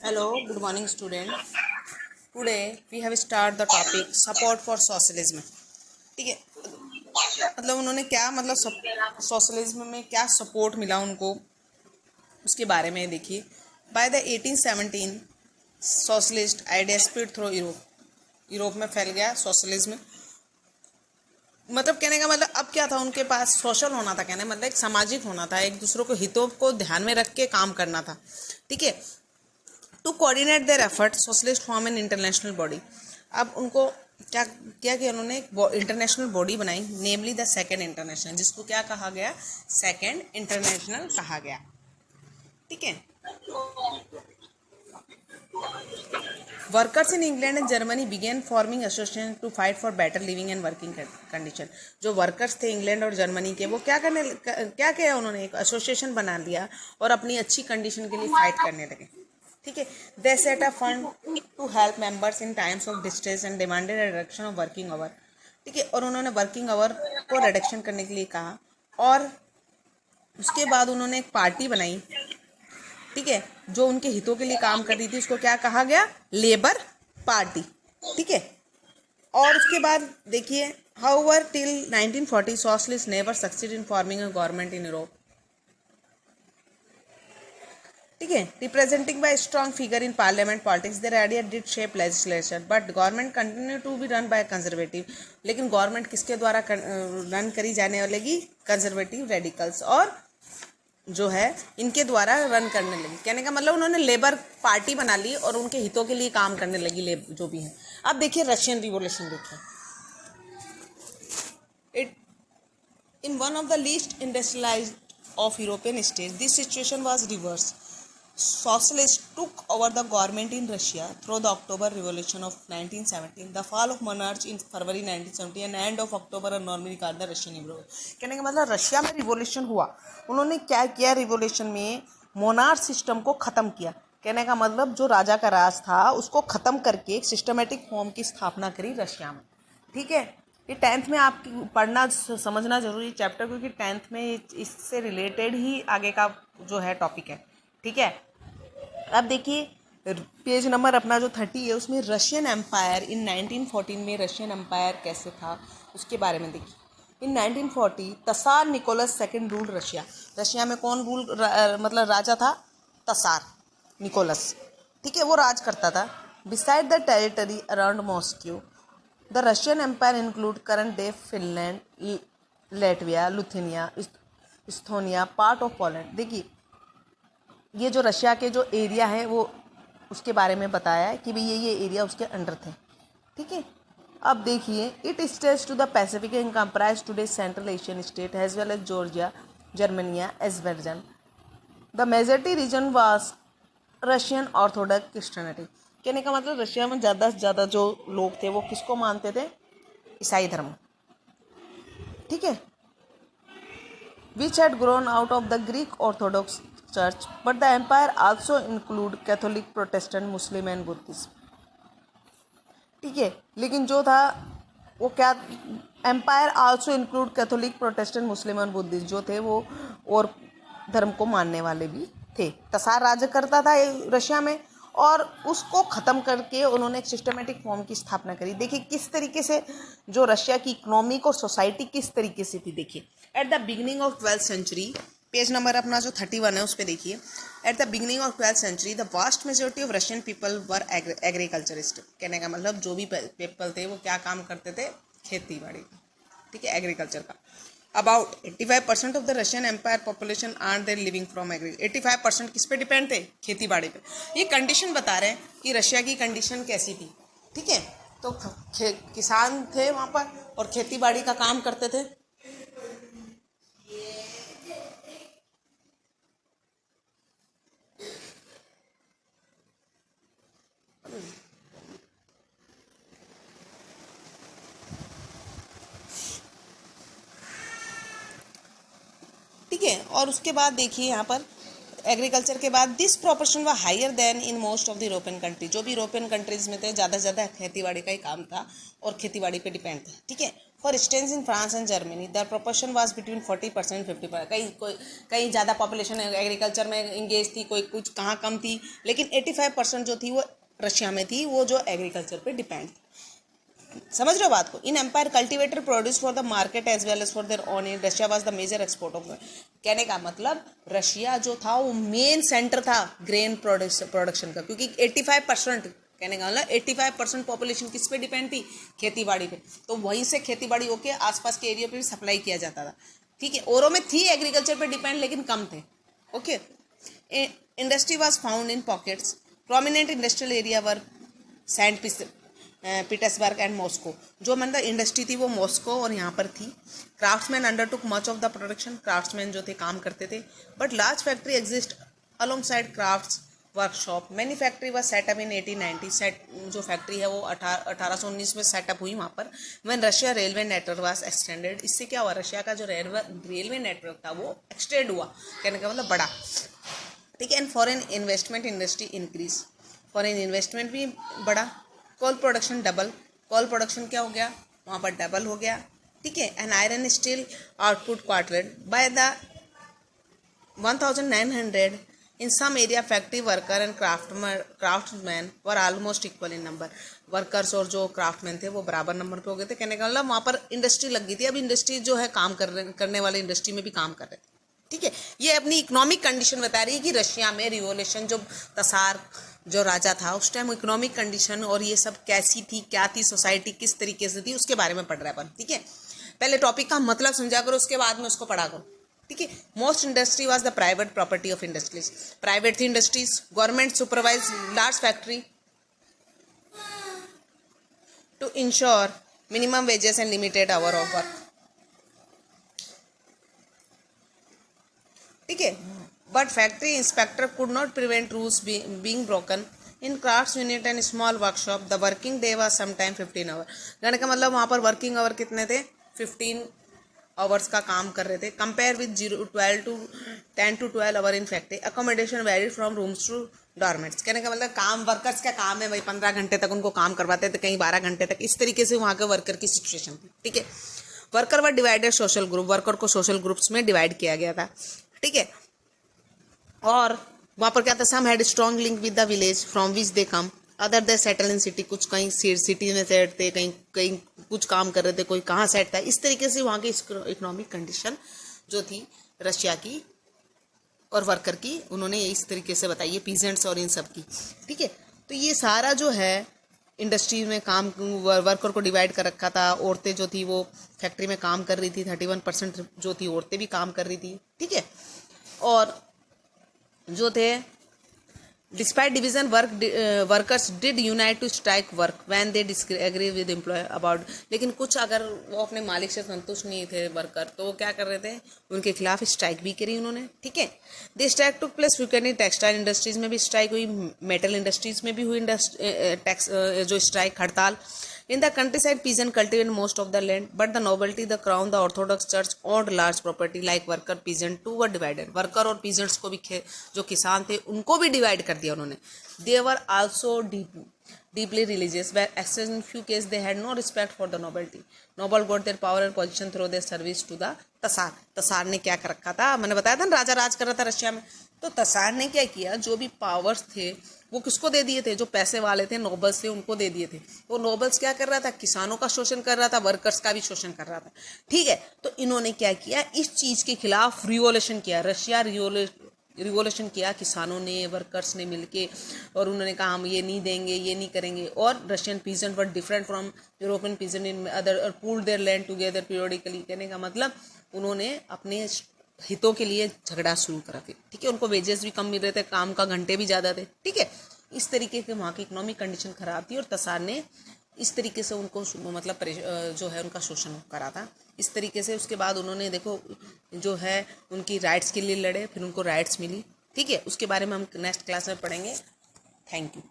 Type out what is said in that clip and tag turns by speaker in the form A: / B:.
A: Hello, good morning, student. Today we have start the topic support for socialism. ठीक है, मतलब उन्होंने क्या मतलब सोशलिज्म में क्या सपोर्ट मिला उनको, उसके बारे में देखिए. By the 1817 socialist idea spread through Europe में फैल गया सोशलिज्म. मतलब कहने का मतलब अब क्या था, उनके पास सोशल होना था, कहने मतलब एक सामाजिक होना था, एक दूसरों को हितों को ध्यान में रख के काम करना था. ठीक है, to coordinate their effort socialist form an international body. अब उनको क्या किया कि उन्होंने एक इंटरनेशनल बॉडी बनाई, नेमली द सेकेंड इंटरनेशनल, जिसको क्या कहा गया, सेकेंड इंटरनेशनल कहा गया. ठीक है, workers in England and Germany began forming association to fight for better living and working condition. जो वर्कर्स थे इंग्लैंड और जर्मनी के, वो क्या किया उन्होंने, एक एसोसिएशन बना लिया और अपनी अच्छी कंडीशन के लिए फाइट करने लगे. ठीक है, they set a fund to help members in times of distress and demanded reduction of working hour. ठीक है, और उन्होंने वर्किंग आवर को रिडक्शन करने के लिए कहा, और उसके बाद उन्होंने एक पार्टी बनाई. ठीक है, जो उनके हितों के लिए काम कर रही थी, उसको क्या कहा गया, लेबर पार्टी. ठीक है, और उसके बाद देखिए, however till 1940 socialist never succeed in forming a government in Europe. ठीक है, representing by strong figure in parliament politics, their idea did shape legislation but government continue to be run by conservative. लेकिन government किसके द्वारा run करी जाने वाली, conservative radicals, और जो है इनके द्वारा रन करने लगी. कहने का मतलब उन्होंने लेबर पार्टी बना ली और उनके हितों के लिए काम करने लगी, जो भी है. अब देखिए रशियन रिवॉल्यूशन, देखिए it in one of the least industrialised of European state this situation was reverse. Socialists took over the government in Russia through the October Revolution of 1917, the fall of monarchy in February 1970 and end of October are normally called the Russian Revolution. कहने का मतलब Russia में revolution हुआ, उन्होंने क्या किया, revolution में monarch system को ख़त्म किया. कहने का मतलब जो राजा का राज था उसको ख़त्म करके एक सिस्टमेटिक फॉर्म की स्थापना करी रशिया में. ठीक है, ये 10th में आपकी पढ़ना समझना जरूरी चैप्टर, क्योंकि 10th में इससे रिलेटेड ही आगे का जो है टॉपिक है. ठीक है, अब देखिए पेज नंबर अपना जो 30 है, उसमें रशियन एम्पायर इन 1914 में रशियन एम्पायर कैसे था उसके बारे में देखिए. In 1940 tsar Nicholas second rule Russia. Russia में कौन मतलब राजा था, तसार निकोलस. ठीक है, वो राज करता था. Beside the territory around Moscow the Russian empire include current day Finland, Latvia, Lithuania, Estonia, part of Poland. देखिए ये जो रशिया के जो एरिया है वो उसके बारे में बताया है कि भाई ये एरिया उसके अंडर थे. ठीक है, अब देखिए it states to the Pacific and comprise today Central Asian state as well as Georgia, Germania, Azerbaijan. The majority region was Russian Orthodox Christianity. कहने का मतलब रशिया में ज़्यादा से ज़्यादा जो लोग थे वो किसको मानते थे, ईसाई धर्म. ठीक है, which had grown out of the Greek Orthodox Church, but the empire also include Catholic, Protestant, Muslim and Buddhism. ठीक है, लेकिन जो था वो क्या, empire also include Catholic, Protestant, Muslim और बुद्धिस्ट जो थे वो और धर्म को मानने वाले भी थे. तसार राज्य करता था रशिया में, और उसको ख़त्म करके उन्होंने एक सिस्टमेटिक फॉर्म की स्थापना करी. देखिए किस तरीके से जो रशिया की इकोनॉमिक और सोसाइटी किस तरीके से थी. देखिए at the beginning of 12th century, page number अपना जो 31 है उस पर देखिए. At the beginning of 12th century the vast majority of Russian people were agriculturist. कहने का मतलब जो भी पीपल थे वो क्या काम करते थे, खेती बाड़ी का. ठीक है, एग्रीकल्चर का. About 85% of the Russian empire population are there living from agri. 85% किस पे डिपेंड थे, खेती बाड़ी पे. ये कंडीशन बता रहे हैं कि रशिया की कंडीशन कैसी थी. ठीक है, तो किसान थे वहाँ पर और खेती बाड़ी का काम करते थे. ठीक है, और उसके बाद देखिए यहाँ पर एग्रीकल्चर के बाद this proportion was higher than in most of the European country. जो भी यूरोपियन कंट्रीज में थे ज़्यादा से ज़्यादा खेती बाड़ी का ही काम था और खेती बाड़ी पे डिपेंड थे. ठीक है, for instance in France and Germany the proportion was between 40% 50%। कहीं ज़्यादा पॉपुलेशन एग्रीकल्चर में इंगेज थी, कोई कुछ कहाँ कम थी, लेकिन 85% जो थी वो रशिया में थी, वो जो एग्रीकल्चर पे डिपेंड थी। समझ रहे हो बात को। In empire cultivator produce for the market as well as for their own. In Russia was the major export of. कहने का मतलब रशिया जो था वो मेन सेंटर था ग्रेन प्रोडक्शन का, क्योंकि 85%, कहने का मतलब 85% पॉपुलेशन किस पे डिपेंड थी, खेती बाड़ी पे। तो वहीं से खेती बाड़ी होके आसपास के एरिया पे भी सप्लाई किया जाता था, ठीक है। औरों में थी एग्रीकल्चर पे डिपेंड, लेकिन कम थे, okay. Industry was found in pockets. Prominent industrial area were sent Petersburg and Moscow. जो मतलब इंडस्ट्री थी वो मॉस्को और यहाँ पर थी। Craftsman undertook much of the production. Craftsman जो थे काम करते थे, but large factory exist alongside crafts workshop. Many factory was set up in 1890। जो फैक्ट्री है वो 1819 में सेटअप हुई वहाँ पर। When Russia railway network was extended. इससे क्या हुआ, रशिया का जो रेलवे नेटवर्क था वो एक्सटेंड हुआ, कहने का मतलब बड़ा, ठीक है। And foreign investment industry increase. Foreign investment भी बढ़ा। Coal production double. Coal production क्या हो गया, वहाँ पर डबल हो गया, ठीक है। And iron steel output quartered by the 1900 in some area factory worker and craftsmen were almost equal in number। Workers और जो क्राफ्टमैन थे वो बराबर नंबर पे हो गए थे, कहने का मतलब वहाँ पर इंडस्ट्री लग गई थी। अब इंडस्ट्री जो है काम करने वाले इंडस्ट्री में भी काम कर रहे थे, ठीक है। ये अपनी इकोनॉमिक कंडीशन बता रही है कि रशिया में रिवोल्यूशन जो तसार जो राजा था उस टाइम इकोनॉमिक कंडीशन और ये सब कैसी थी, क्या थी, सोसाइटी किस तरीके से थी, उसके बारे में पढ़ रहा है अपन, ठीक है। पहले टॉपिक का मतलब समझा करो, उसके बाद में उसको पढ़ा करो, ठीक है। Most industry was the private property of industries. Private थी industries. Government supervise large factory to ensure minimum wages and limited hour of work, ठीक है। But factory inspector could not prevent rules being broken. In crafts unit and small workshop the working day was sometime 15 hour. कहने का मतलब वहाँ पर working hour कितने थे, 15 hours का काम कर रहे थे। Compare with 10 to 12 hour in factory. Accommodation varied from rooms to dormitories. कहने का मतलब काम वर्कर्स का काम है भाई, 15 घंटे तक उनको काम करवाते थे, कहीं 12 घंटे तक, इस तरीके से वहाँ के वर्कर की सिचुएशन थी, ठीक है। Worker were divided social group. Worker को सोशल ग्रुप्स में डिवाइड किया गया था, ठीक है। और वहाँ पर क्या था, some had strong link with the village from which they come, other they settle in city. कुछ कहीं सिटी में सेट थे, कहीं कहीं कुछ काम कर रहे थे, कोई कहाँ सेट था। इस तरीके से वहाँ की इकोनॉमिक कंडीशन जो थी रशिया की और वर्कर की, उन्होंने इस तरीके से बताई है, पीजेंट्स और इन सब की, ठीक है। तो ये सारा जो है इंडस्ट्री में काम वर्कर को डिवाइड कर रखा था। औरतें जो थी वो फैक्ट्री में काम कर रही थी, 31% जो थी औरतें भी काम कर रही थी, ठीक है। और जो थे despite division workers did unite to strike work when they disagree with employ about. लेकिन कुछ अगर वो अपने मालिक से संतुष्ट नहीं थे वर्कर, तो वो क्या कर रहे थे, उनके खिलाफ स्ट्राइक भी करी उन्होंने, ठीक है। They strike took place frequently. Textile industries में भी स्ट्राइक हुई, मेटल इंडस्ट्रीज में भी हुई जो स्ट्राइक हड़ताल। In the countryside, peasants cultivated most of the land, but the nobility, the crown, the orthodox church owned large property like worker, peasant two were divided. Worker और peasants को भी जो किसान थे उनको भी divide कर दिया उन्होंने. They were also deeply religious, where except in few cases they had no respect for the nobility. Noble got their power and position through their service to the tasar. Tasar ने क्या कर रखा था, मैंने बताया था ना, राजा राज कर रहा था रशिया में. तो तसार ने क्या किया, जो भी पावर्स थे वो किसको दे दिए थे, जो पैसे वाले थे, नोबल्स थे, उनको दे दिए थे. वो नोबल्स क्या कर रहा था, किसानों का शोषण कर रहा था, वर्कर्स का भी शोषण कर रहा था, ठीक है. तो इन्होंने क्या किया, इस चीज़ के खिलाफ रिवोल्यूशन किया. रशिया रिवोल्यूशन किया किसानों ने, वर्कर्स ने मिलके, और उन्होंने कहा हम ये नहीं देंगे, ये नहीं करेंगे. और Russian peasant were different from European peasant in other pooled there land together periodically. कहने का मतलब उन्होंने अपने हितों के लिए झगड़ा शुरू करा थे, ठीक है. उनको वेजेस भी कम मिल रहे थे, काम का घंटे भी ज़्यादा थे, ठीक है. इस तरीके के वहाँ की इकोनॉमिक कंडीशन खराब थी और तसार ने इस तरीके से उनको मतलब जो है उनका शोषण करा था. इस तरीके से उसके बाद उन्होंने देखो जो है उनकी राइट्स के लिए लड़े, फिर उनको राइट्स मिली, ठीक है. उसके बारे में हम नेक्स्ट क्लास में पढ़ेंगे. Thank you.